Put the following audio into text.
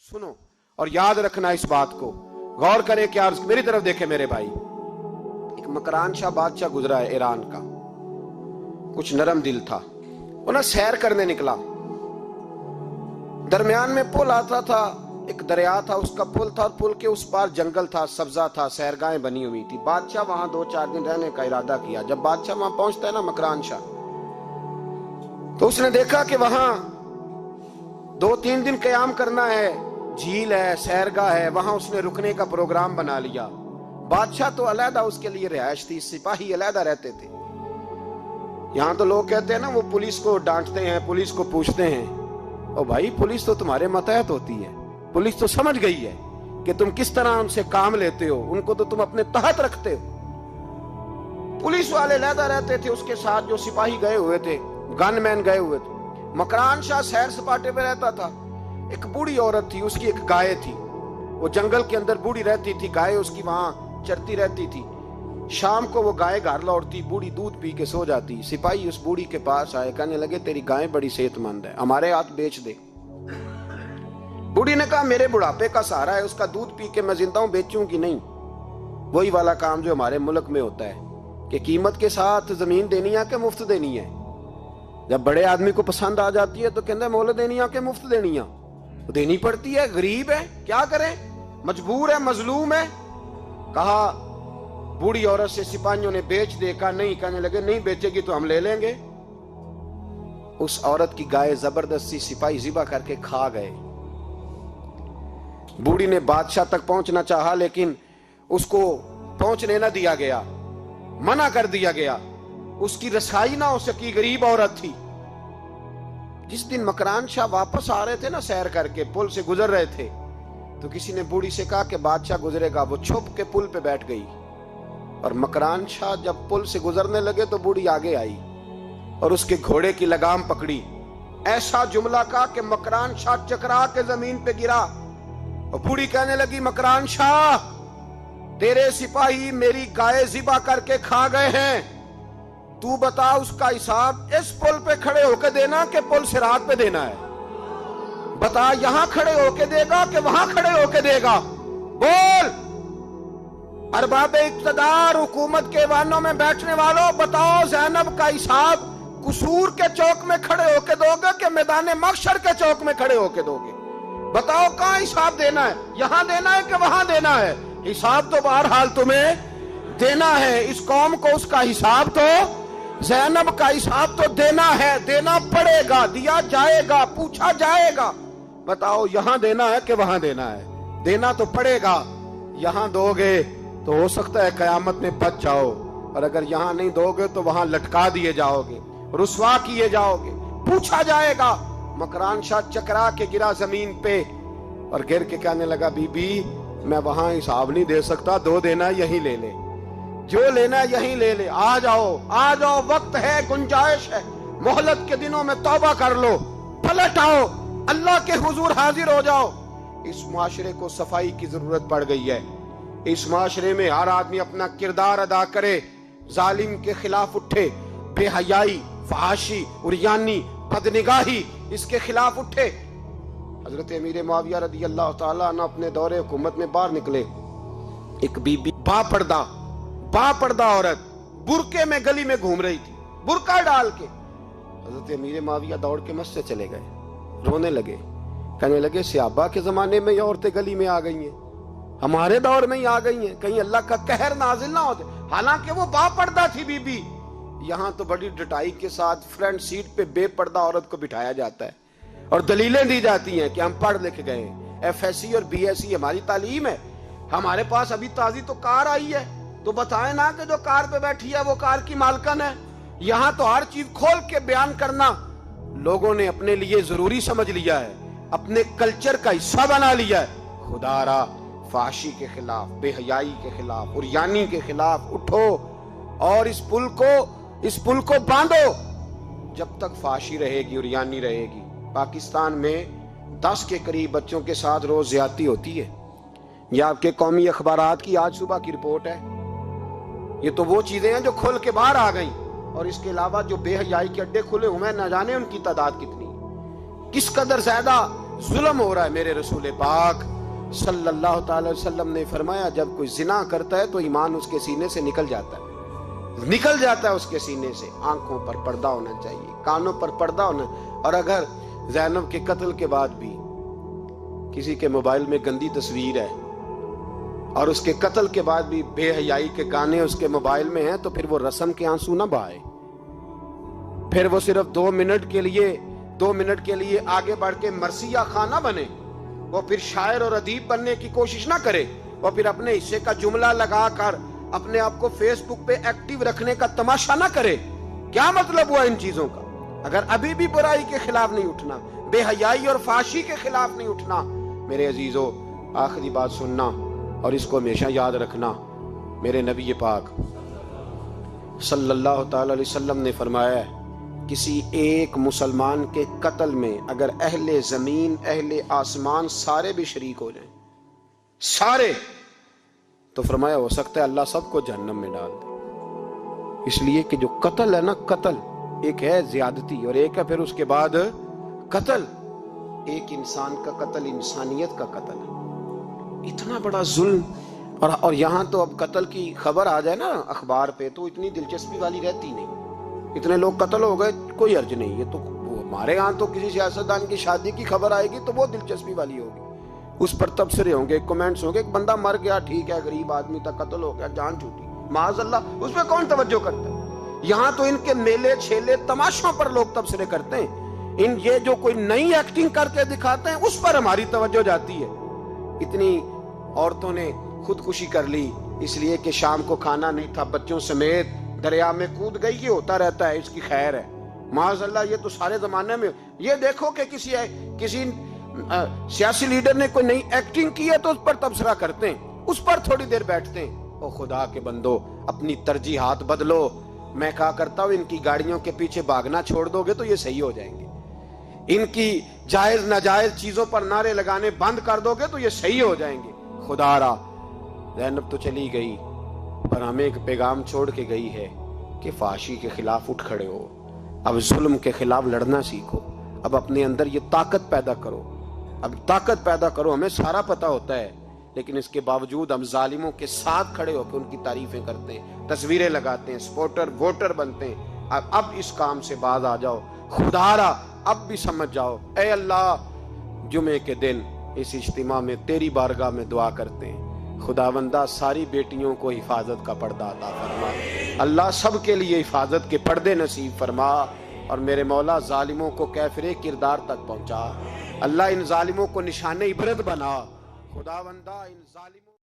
सुनो और याद रखना इस बात को, गौर करे क्या, मेरी तरफ देखे मेरे भाई। एक मकरान शाह बादशाह गुजरा है ईरान का, कुछ नरम दिल था। वो ना सैर करने निकला, दरमियान में पुल आता था, एक दरिया था, उसका पुल था, और पुल के उस पार जंगल था, सब्जा था, सैरगाहें बनी हुई थी। बादशाह वहां 2-4 दिन रहने का इरादा किया। जब बादशाह वहां पहुंचता है ना मकरान शाह, तो उसने देखा कि वहां 2-3 दिन क़याम करना है, झील है, सैरगाह है, वहां उसने रुकने का प्रोग्राम बना लिया। बादशाह तो अलहदा उसके लिए रिहाइश थी, सिपाही अलहदा रहते थे। यहां तो लोग कहते हैं ना, वो पुलिस को डांटते हैं, पुलिस को पूछते हैं, ओ भाई पुलिस तो तुम्हारे मतहत होती है, पुलिस तो समझ गई है कि तुम किस तरह उनसे काम लेते हो, उनको तो तुम अपने तहत रखते हो। पुलिस वाले अलहदा रहते थे, उसके साथ जो सिपाही गए हुए थे, गनमैन गए हुए थे। मकरान शाह सैर सपाटे पे रहता था। एक बूढ़ी औरत थी, उसकी एक गाय थी, वो जंगल के अंदर बूढ़ी रहती थी, गाय उसकी वहां चरती रहती थी। शाम को वो गाय घर लौटती, बूढ़ी दूध पी के सो जाती। सिपाही उस बूढ़ी के पास आए, कहने लगे तेरी गाय बड़ी सेहतमंद है, हमारे हाथ बेच दे। बूढ़ी ने कहा मेरे बुढ़ापे का सहारा है, उसका दूध पी के मैं जिंदा हूं, बेचूंगी नहीं। वही वाला काम जो हमारे मुल्क में होता है कि कीमत के साथ जमीन देनी है कि मुफ्त देनी है। जब बड़े आदमी को पसंद आ जाती है तो कहते हैं मोल देनी है कि मुफ्त देनी है, तो देनी पड़ती है, गरीब है, क्या करें, मजबूर है, मजलूम है। कहा बूढ़ी औरत से सिपाहियों ने बेच दे, कहा नहीं, कहने लगे नहीं बेचेगी तो हम ले लेंगे। उस औरत की गाय जबरदस्ती सिपाही ज़िबा करके खा गए। बूढ़ी ने बादशाह तक पहुंचना चाहा, लेकिन उसको पहुंचने न दिया गया, मना कर दिया गया, उसकी रसाई ना हो सकी, गरीब औरत थी। जिस दिन मकरान शाह वापस आ रहे थे ना, सैर करके पुल से गुजर रहे थे, तो किसी ने बूढ़ी से कहा कि बादशाह गुजरेगा। वो छुप के पुल पे बैठ गई, और मकरान शाह जब पुल से गुजरने लगे तो बूढ़ी आगे आई और उसके घोड़े की लगाम पकड़ी। ऐसा जुमला कहा कि मकरान शाह चकरा के जमीन पे गिरा, और बूढ़ी कहने लगी मकरान शाह तेरे सिपाही मेरी गाय ज़िबा करके खा गए हैं, तू बता उसका हिसाब इस पुल पे खड़े होके देना कि पुल सिरात पे देना है। बता यहां खड़े होके देगा कि वहां खड़े होके देगा, बोल। अरबाब इक़्तिदार हुकूमत के वानों में बैठने वालों, बताओ ज़ैनब का हिसाब कसूर के चौक में खड़े होके दोगे कि मैदान महशर के चौक में खड़े होके दोगे? बताओ कहां हिसाब देना है, यहां देना है कि वहां देना है? हिसाब तो बहरहाल तुम्हें देना है। इस कौम को उसका हिसाब तो, ज़ैनब का हिसाब तो देना है, देना पड़ेगा, दिया जाएगा, पूछा जाएगा। बताओ यहां देना है कि वहां देना है? देना तो पड़ेगा। यहां दोगे तो हो सकता है कयामत में बच जाओ, और अगर यहां नहीं दोगे तो वहां लटका दिए जाओगे, रुसवा किए जाओगे, पूछा जाएगा। मकरान शाह चकरा के गिरा जमीन पे, और गिर के कहने लगा बीबी मैं वहां हिसाब नहीं दे सकता, दो देना यही ले ले, जो लेना यही ले ले, आ जाओ आ जाओ, वक्त है, गुंजाइश है, मोहलत के दिनों में तौबा कर लो, पलट आओ, अल्लाह के हुजूर हाजिर हो जाओ। इस मुआशरे को सफाई की जरूरत पड़ गई है। इस मुआशरे में हर आदमी अपना किरदार अदा करे, जालिम के खिलाफ उठे, बेहयाई, फहाशी, उरियानी, बदनिगाही, इसके खिलाफ उठे। हजरत अमीर मुआविया रदी अल्लाह ताला अन्हु अपने दौरे हुकूमत में बाहर निकले। एक बीबी बापर्दा औरत बुरके में गली में घूम रही थी, बुरका डाल के। हजरत अमीर मुआविया दौड़ के मस्जिद चले गए, रोने लगे, कहने लगे सहाबा के जमाने में ये औरतें गली में आ गई हैं, हमारे दौर में ही आ गई हैं, कहीं अल्लाह का कहर नाजिल ना होते। हालांकि वो बापर्दा थी बीबी। यहां तो बड़ी डटाई के साथ फ्रंट सीट पे बेपर्दा औरत को बिठाया जाता है और दलीलें दी जाती हैं कि हम पढ़ लिख गए, FSC और BSc हमारी तालीम है, हमारे पास अभी ताजी तो कार आई है, तो बताएं ना कि जो कार पे बैठी है वो कार की मालकन है। यहां तो हर चीज खोल के बयान करना लोगों ने अपने लिए जरूरी समझ लिया है, अपने कल्चर का हिस्सा बना लिया है। खुदारा फाशी के खिलाफ, बेहयाई के खिलाफ, उरियानी के खिलाफ उठो और इस पुल को बांधो। जब तक फाशी रहेगी, उरियानी रहेगी। पाकिस्तान में 10 के करीब बच्चों के साथ रोज ज्यादती होती है। ये आपके कौमी अखबारात की आज सुबह की रिपोर्ट है। ये तो वो चीजें हैं जो खुल के बाहर आ गई, और इसके अलावा जो बेहयाई के अड्डे खुले हुए हैं, न जाने उनकी तादाद कितनी, किस कदर ज्यादा ظلم ہو رہا ہے. میرے رسول پاک صلی اللہ تعالی وسلم نے فرمایا جب کوئی زنا کرتا ہے تو ایمان اس کے سینے سے نکل جاتا ہے اس کے سینے سے. آنکھوں پر پردہ ہونا چاہیے, کانوں پر پردہ ہونا. اور اگر زینب کے قتل کے بعد بھی کسی کے موبائل میں گندی تصویر ہے اور اس کے قتل کے بعد بھی بے حیائی کے گانے اس کے موبائل میں ہیں, تو پھر وہ رسم کے آنسو نہ بہائے. پھر وہ صرف 2 منٹ کے لیے آگے بڑھ کے مرثیہ خانہ بنے. وہ پھر شاعر اور ادیب بننے کی کوشش نہ کرے. وہ پھر اپنے حصے کا جملہ لگا کر اپنے آپ کو فیس بک پہ ایکٹیو رکھنے کا تماشا نہ کرے. کیا مطلب ہوا ان چیزوں کا؟ اگر ابھی بھی برائی کے خلاف نہیں اٹھنا, بے حیائی اور فحاشی کے خلاف نہیں اٹھنا, میرے عزیزو آخری بات سننا اور اس کو ہمیشہ یاد رکھنا. میرے نبی پاک صلی اللہ تعالی علیہ وسلم نے فرمایا ہے کسی ایک مسلمان کے قتل میں اگر اہل زمین اہل آسمان سارے بھی شریک ہو جائیں, سارے, تو فرمایا ہو سکتا ہے اللہ سب کو جہنم میں ڈال دے. اس لیے کہ جو قتل ہے نا, قتل ایک ہے زیادتی اور ایک ہے پھر اس کے بعد قتل. ایک انسان کا قتل انسانیت کا قتل ہے. اتنا بڑا ظلم. اور یہاں تو اب قتل کی خبر آ جائے نا اخبار پہ تو اتنی دلچسپی والی رہتی نہیں. اتنے لوگ قتل ہو گئے, کوئی عرض نہیں. یہ تو ہمارے ہاں تو کسی سیاستدان کی شادی کی خبر آئے گی تو وہ دلچسپی والی ہوگی, اس پر تبصرے ہوں گے, کمنٹس ہوں گے. ایک بندہ مر گیا, ٹھیک ہے, غریب آدمی تھا, قتل ہو گیا, جان چھوٹی, معاذ اللہ, اس پہ کون توجہ کرتا ہے؟ یہاں تو ان کے میلے چھیلے تماشوں پر لوگ تبصرے کرتے ہیں. یہ جو کوئی نئی ایکٹنگ کر کے دکھاتے ہیں اس پر ہماری توجہ جاتی ہے. اتنی عورتوں نے خودکشی کر لی اس لیے کہ شام کو کھانا نہیں تھا, بچوں سمیت دریا میں کود گئی. یہ ہوتا رہتا ہے, اس کی خیر ہے. معاذ اللہ, یہ تو سارے زمانے میں. یہ دیکھو کہ کسی سیاسی لیڈر نے کوئی نئی ایکٹنگ کی ہے تو اس پر تبصرہ کرتے ہیں, اس پر تھوڑی دیر بیٹھتے ہیں. او خدا کے بندو, اپنی ترجیحات بدلو. میں کہا کرتا ہوں ان کی گاڑیوں کے پیچھے بھاگنا چھوڑ دو گے تو یہ صحیح ہو جائیں گے. ان کی جائز ناجائز چیزوں پر نعرے لگانے بند کر دو گے تو یہ صحیح ہو جائیں گے. خدا را, زینب تو چلی گئی پر ہمیں ایک پیغام چھوڑ کے گئی ہے کہ فحاشی کے خلاف اٹھ کھڑے ہو. اب ظلم کے خلاف لڑنا سیکھو. اب اپنے اندر یہ طاقت پیدا کرو. ہمیں سارا پتہ ہوتا ہے لیکن اس کے باوجود ہم ظالموں کے ساتھ کھڑے ہو کے ان کی تعریفیں کرتے ہیں, تصویریں لگاتے ہیں, سپورٹر ووٹر بنتے ہیں. اب اس کام سے باز آ جاؤ. خدا را, اب بھی سمجھ جاؤ. اے اللہ, جمعے کے دن اس اجتماع میں تیری بارگاہ میں دعا کرتے ہیں, خداوندہ ساری بیٹیوں کو حفاظت کا پردہ عطا فرما. اللہ سب کے لیے حفاظت کے پردے نصیب فرما. اور میرے مولا ظالموں کو کیفر کردار تک پہنچا. اللہ ان ظالموں کو نشان عبرت بنا. خداوندہ ان ظالموں